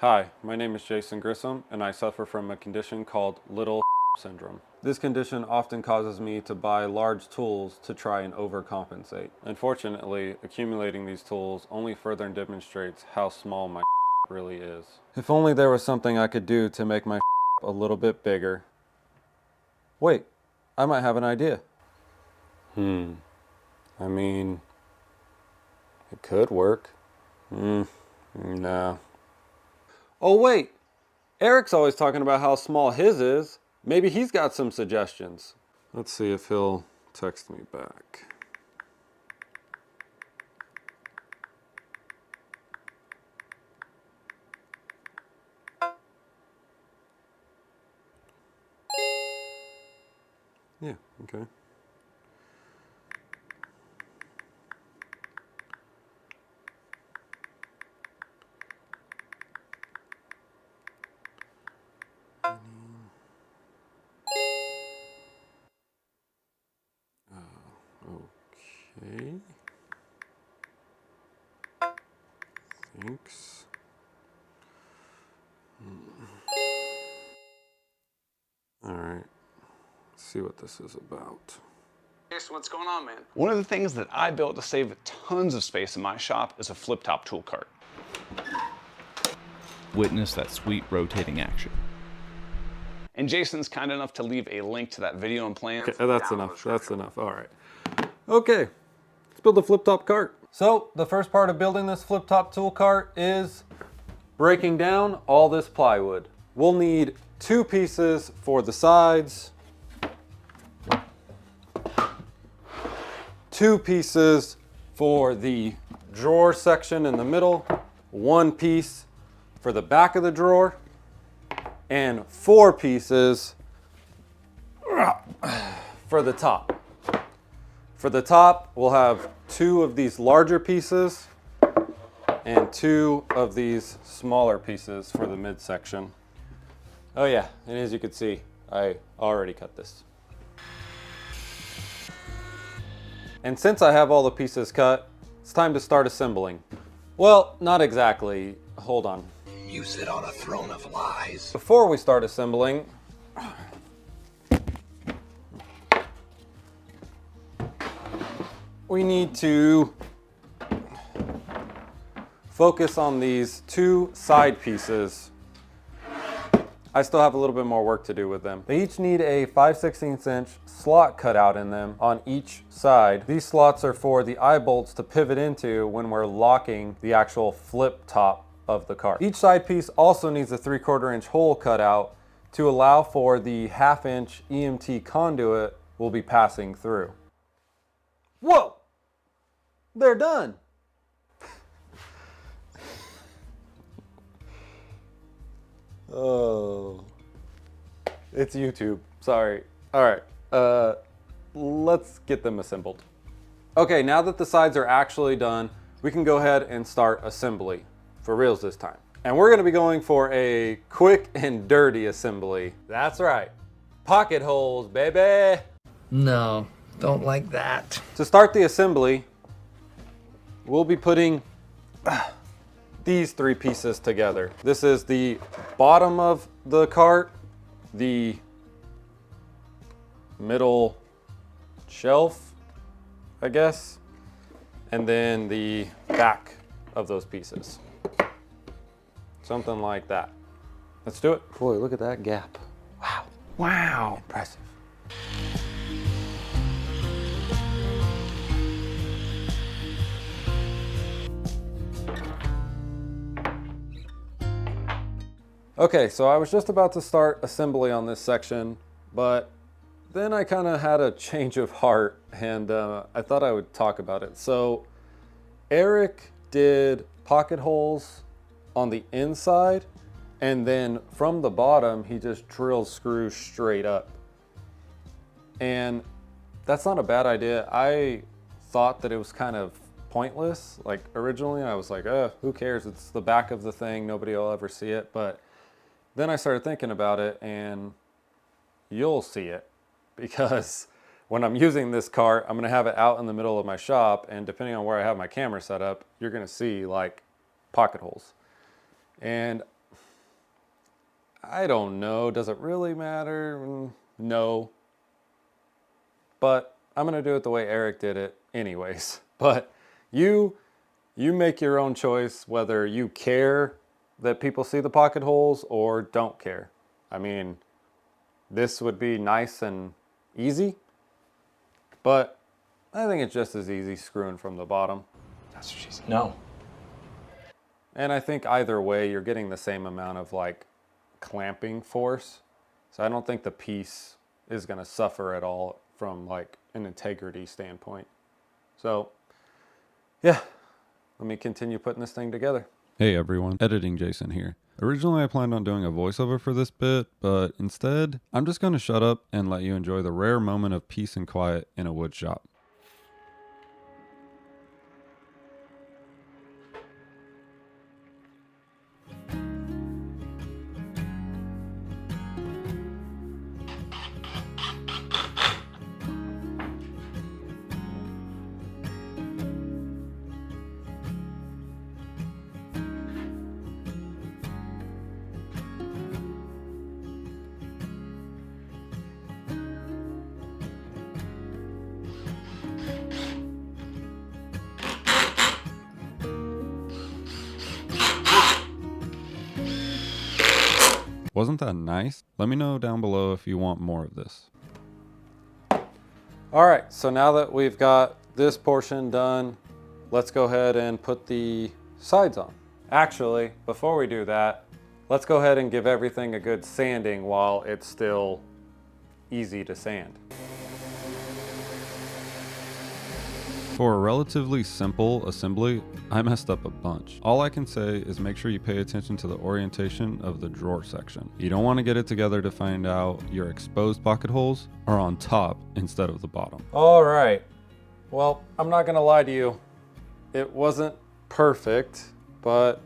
Hi, my name is Jason Grissom, and I suffer from a condition called little syndrome. This condition often causes me to buy large tools to try and overcompensate. Unfortunately, accumulating these tools only further demonstrates how small my really is. If only there was something I could do to make my a little bit bigger. Wait, I might have an idea. I mean, it could work. No. Oh wait, Eric's always talking about how small his is. Maybe he's got some suggestions. Let's see if he'll text me back. Yeah, okay. Okay. Thanks. All right. Let's see what this is about. Jason, what's going on, man? One of the things that I built to save tons of space in my shop is a flip-top tool cart. Witness that sweet rotating action. And Jason's kind enough to leave a link to that video and plans. Okay, that's enough. That's enough. All right. Okay, let's build a flip-top cart. So the first part of building this flip-top tool cart is breaking down all this plywood. We'll need 2 pieces for the sides, 2 pieces for the drawer section in the middle, 1 piece for the back of the drawer, and 4 pieces for the top. For the top, we'll have 2 of these larger pieces and 2 of these smaller pieces for the midsection. Oh yeah, and as you can see, I already cut this. And since I have all the pieces cut, it's time to start assembling. Well, not exactly. Hold on. You sit on a throne of lies. Before we start assembling, we need to focus on these 2 side pieces. I still have a little bit more work to do with them. They each need a 5/16 inch slot cut out in them on each side. These slots are for the eye bolts to pivot into when we're locking the actual flip top of the cart. Each side piece also needs a 3/4 inch hole cut out to allow for the 1/2 inch EMT conduit we'll be passing through. Whoa! They're done! Oh, it's YouTube. Sorry. All right, let's get them assembled. Okay, now that the sides are actually done, we can go ahead and start assembly. For reals this time. And we're gonna be going for a quick and dirty assembly. That's right. Pocket holes, baby. No, don't like that. To start the assembly, we'll be putting these 3 pieces together. This is the bottom of the cart, the middle shelf, I guess, and then the back of those pieces. Something like that. Let's do it. Boy, look at that gap. Wow. Wow. Impressive. Okay, so I was just about to start assembly on this section, but then I kind of had a change of heart and I thought I would talk about it. So Eric did pocket holes on the inside, and then from the bottom, he just drills screws straight up. And that's not a bad idea. I thought that it was kind of pointless. Like originally I was like, who cares? It's the back of the thing. Nobody will ever see it. But then I started thinking about it, and you'll see it, because when I'm using this cart, I'm gonna have it out in the middle of my shop, and depending on where I have my camera set up, you're gonna see like pocket holes. And I don't know. Does it really matter? No. But I'm going to do it the way Eric did it anyways. But you make your own choice whether you care that people see the pocket holes or don't care. I mean, this would be nice and easy, but I think it's just as easy screwing from the bottom. That's what she said. No. And I think either way, you're getting the same amount of like clamping force. So I don't think the piece is going to suffer at all from like an integrity standpoint. So yeah, let me continue putting this thing together. Hey everyone, editing Jason here. Originally I planned on doing a voiceover for this bit, but instead, I'm just going to shut up and let you enjoy the rare moment of peace and quiet in a wood shop. Wasn't that nice? Let me know down below if you want more of this. All right, so now that we've got this portion done, let's go ahead and put the sides on. Actually, before we do that, let's go ahead and give everything a good sanding while it's still easy to sand. For a relatively simple assembly, I messed up a bunch. All I can say is make sure you pay attention to the orientation of the drawer section. You don't want to get it together to find out your exposed pocket holes are on top instead of the bottom. All right, well, I'm not gonna lie to you. It wasn't perfect, but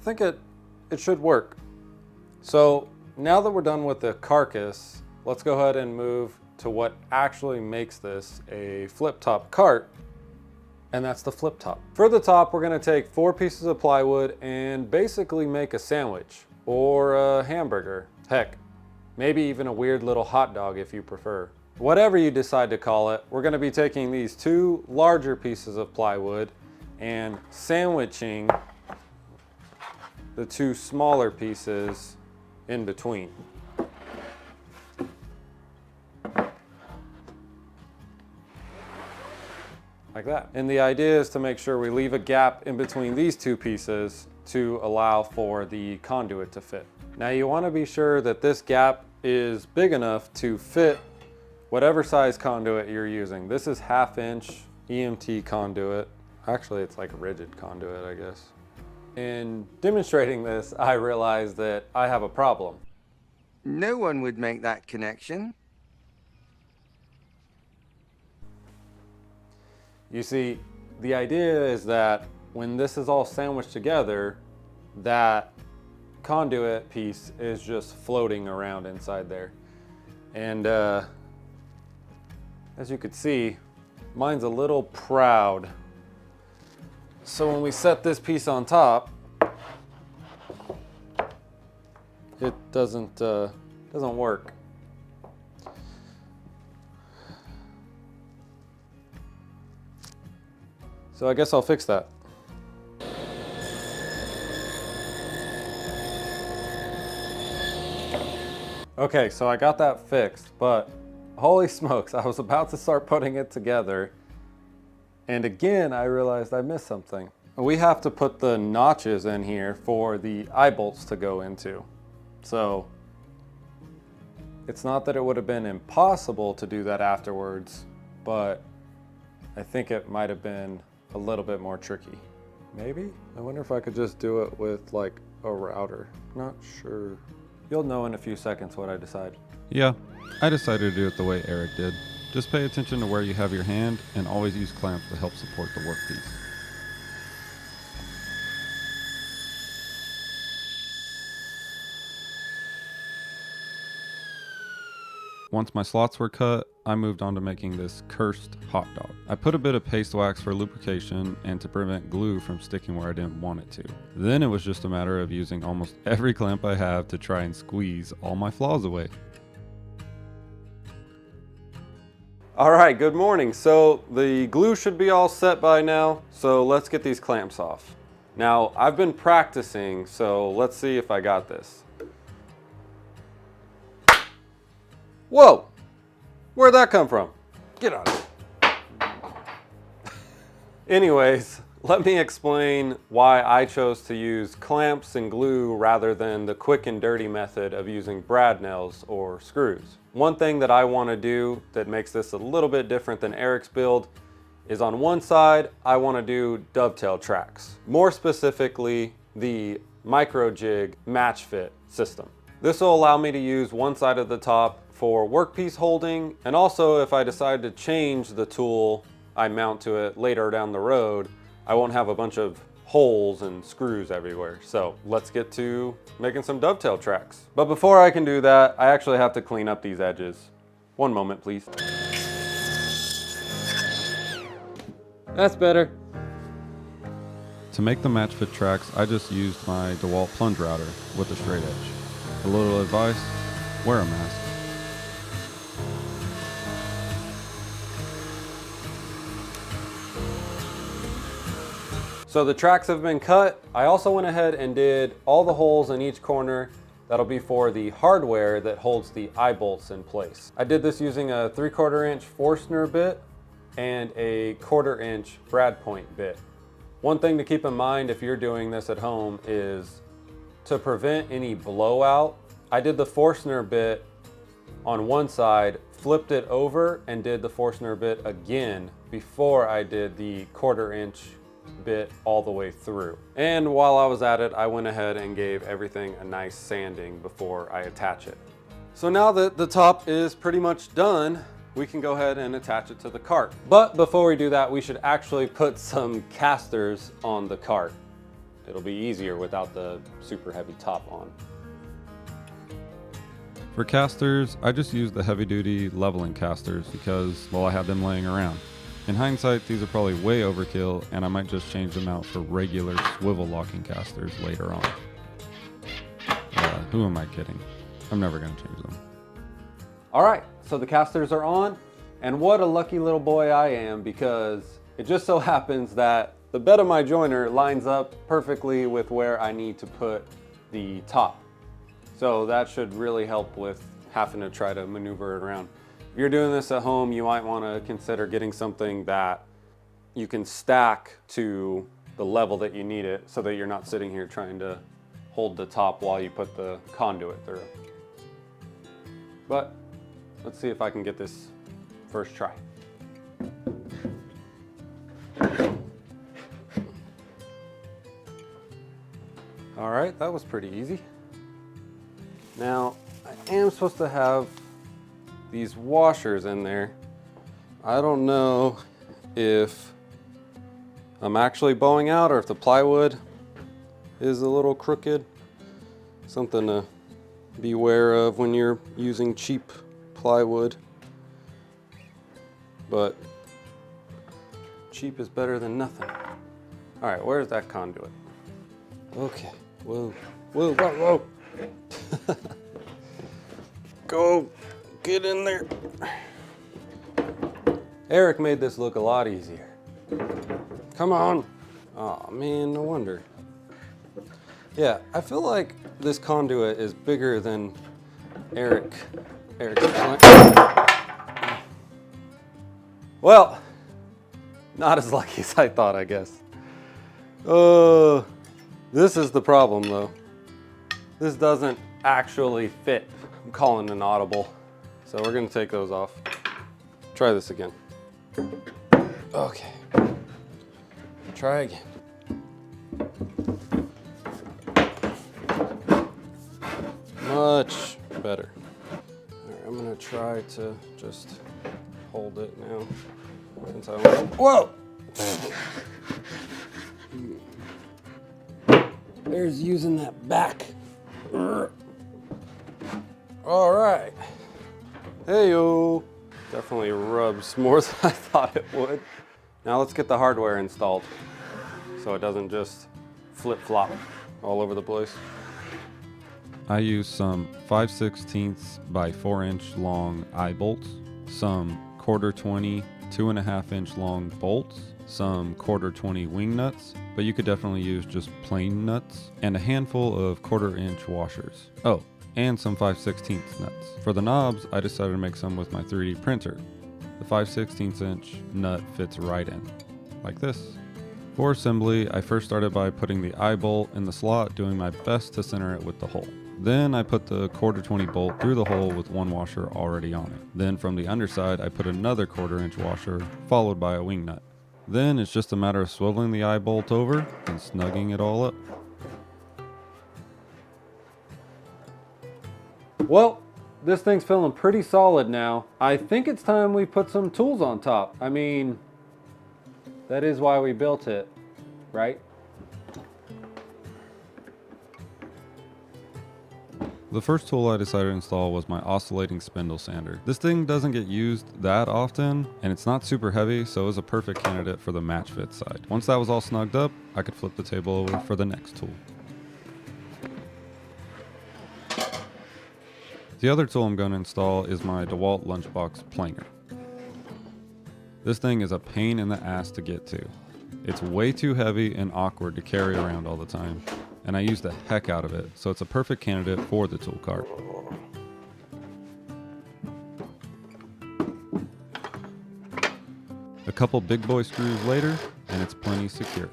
I think it should work. So now that we're done with the carcass, let's go ahead and move to what actually makes this a flip top cart. And that's the flip top. For the top, we're gonna take 4 pieces of plywood and basically make a sandwich or a hamburger. Heck, maybe even a weird little hot dog if you prefer. Whatever you decide to call it, we're gonna be taking these 2 larger pieces of plywood and sandwiching the 2 smaller pieces in between. Like that. And the idea is to make sure we leave a gap in between these 2 pieces to allow for the conduit to fit. Now you want to be sure that this gap is big enough to fit whatever size conduit you're using. This is 1/2 inch EMT conduit. Actually, it's like a rigid conduit, I guess. In demonstrating this, I realized that I have a problem. No one would make that connection. You see, the idea is that when this is all sandwiched together, that conduit piece is just floating around inside there. And as you could see, mine's a little proud. So when we set this piece on top, it doesn't work. So I guess I'll fix that. Okay, so I got that fixed, but holy smokes, I was about to start putting it together. And again, I realized I missed something. We have to put the notches in here for the eye bolts to go into. So it's not that it would have been impossible to do that afterwards, but I think it might have been a little bit more tricky. Maybe? I wonder if I could just do it with like a router. Not sure. You'll know in a few seconds what I decide. Yeah, I decided to do it the way Eric did. Just pay attention to where you have your hand and always use clamps to help support the workpiece. Once my slots were cut, I moved on to making this cursed hot dog. I put a bit of paste wax for lubrication and to prevent glue from sticking where I didn't want it to. Then it was just a matter of using almost every clamp I have to try and squeeze all my flaws away. All right, good morning. So the glue should be all set by now, so let's get these clamps off. Now, I've been practicing, so let's see if I got this. Whoa! Where'd that come from? Get out of here. Anyways, let me explain why I chose to use clamps and glue rather than the quick and dirty method of using brad nails or screws. One thing that I want to do that makes this a little bit different than Eric's build is on one side, I want to do dovetail tracks. More specifically, the micro jig match fit system. This will allow me to use one side of the top for workpiece holding, and also if I decide to change the tool I mount to it later down the road, I won't have a bunch of holes and screws everywhere. So let's get to making some dovetail tracks. But before I can do that, I actually have to clean up these edges. One moment, please. That's better. To make the match fit tracks, I just used my DeWalt plunge router with a straight edge. A little advice, wear a mask. So the tracks have been cut. I also went ahead and did all the holes in each corner. That'll be for the hardware that holds the eye bolts in place. I did this using a 3/4 inch Forstner bit and a 1/4 inch brad point bit. One thing to keep in mind if you're doing this at home is to prevent any blowout. I did the Forstner bit on one side, flipped it over and did the Forstner bit again before I did the 1/4 inch bit all the way through. And while I was at it, I went ahead and gave everything a nice sanding before I attach it. So now that the top is pretty much done, we can go ahead and attach it to the cart. But before we do that, we should actually put some casters on the cart. It'll be easier without the super heavy top on. For casters, I just used the heavy duty leveling casters because, well, I had them laying around. In hindsight, these are probably way overkill, and I might just change them out for regular swivel locking casters later on. Who am I kidding? I'm never gonna change them. All right, so the casters are on, and what a lucky little boy I am, because it just so happens that the bed of my joiner lines up perfectly with where I need to put the top. So that should really help with having to try to maneuver it around. If you're doing this at home, you might want to consider getting something that you can stack to the level that you need it so that you're not sitting here trying to hold the top while you put the conduit through. But let's see if I can get this first try. All right, that was pretty easy. Now, I am supposed to have these washers in there. I don't know if I'm actually bowing out or if the plywood is a little crooked. Something to be aware of when you're using cheap plywood. But cheap is better than nothing. All right, where's that conduit? Okay, whoa, whoa, whoa, whoa. Go. Get in there. Eric made this look a lot easier. Come on. Oh man, no wonder. Yeah, I feel like this conduit is bigger than Eric's plan. Well, not as lucky as I thought, I guess. This is the problem though. This doesn't actually fit. I'm calling an audible. So we're gonna take those off. Try this again. Okay. Try again. Much better. All right, I'm gonna try to just hold it now. Since I went, whoa! There's using that back. All right. Heyo! Definitely rubs more than I thought it would. Now let's get the hardware installed so it doesn't just flip-flop all over the place. I use some 5/16 by 4-inch long eye bolts, some 1/4 2.5 inch long bolts, some 1/4 wing nuts, but you could definitely use just plain nuts, and a handful of 1/4 inch washers. Oh, and some 5/16 nuts. For the knobs, I decided to make some with my 3D printer. The 5/16 inch nut fits right in, like this. For assembly, I first started by putting the eye bolt in the slot, doing my best to center it with the hole. Then I put the 1/4 bolt through the hole with one washer already on it. Then from the underside, I put another 1/4 inch washer, followed by a wing nut. Then it's just a matter of swiveling the eye bolt over and snugging it all up. Well, this thing's feeling pretty solid now. I think it's time we put some tools on top. I mean, that is why we built it, right? The first tool I decided to install was my oscillating spindle sander. This thing doesn't get used that often, and it's not super heavy, so it was a perfect candidate for the match fit side. Once that was all snugged up, I could flip the table over for the next tool. The other tool I'm going to install is my DeWalt lunchbox planer. This thing is a pain in the ass to get to. It's way too heavy and awkward to carry around all the time, and I use the heck out of it, so it's a perfect candidate for the tool cart. A couple big boy screws later, and it's plenty secure.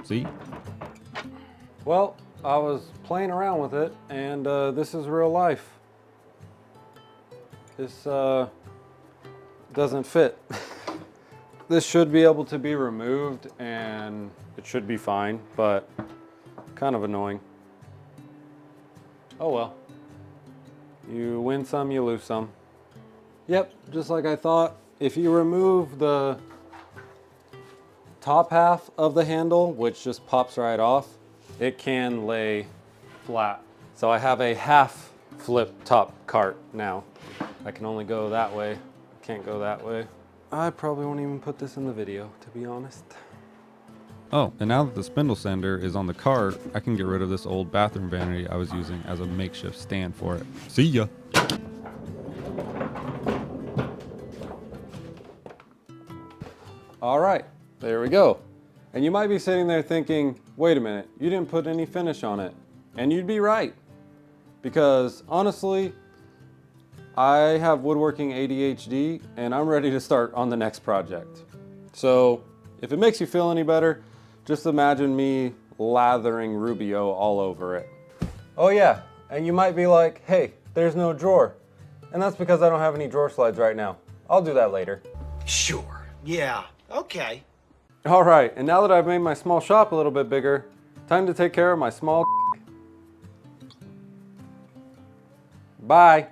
See? Well, I was playing around with it, and this is real life. This doesn't fit. This should be able to be removed, and it should be fine, but kind of annoying. Oh well. You win some, you lose some. Yep, just like I thought. If you remove the top half of the handle, which just pops right off, it can lay flat. So I have a half flip top cart now. I can only go that way. I can't go that way. I probably won't even put this in the video, to be honest. Oh, and now that the spindle sander is on the cart, I can get rid of this old bathroom vanity I was using as a makeshift stand for it. See ya! All right, there we go. And you might be sitting there thinking, wait a minute, you didn't put any finish on it. And you'd be right. Because honestly, I have woodworking ADHD and I'm ready to start on the next project. So if it makes you feel any better, just imagine me lathering Rubio all over it. Oh yeah, and you might be like, hey, there's no drawer. And that's because I don't have any drawer slides right now. I'll do that later. Sure. Yeah. Okay. All right, and now that I've made my small shop a little bit bigger, time to take care of my small. Bye.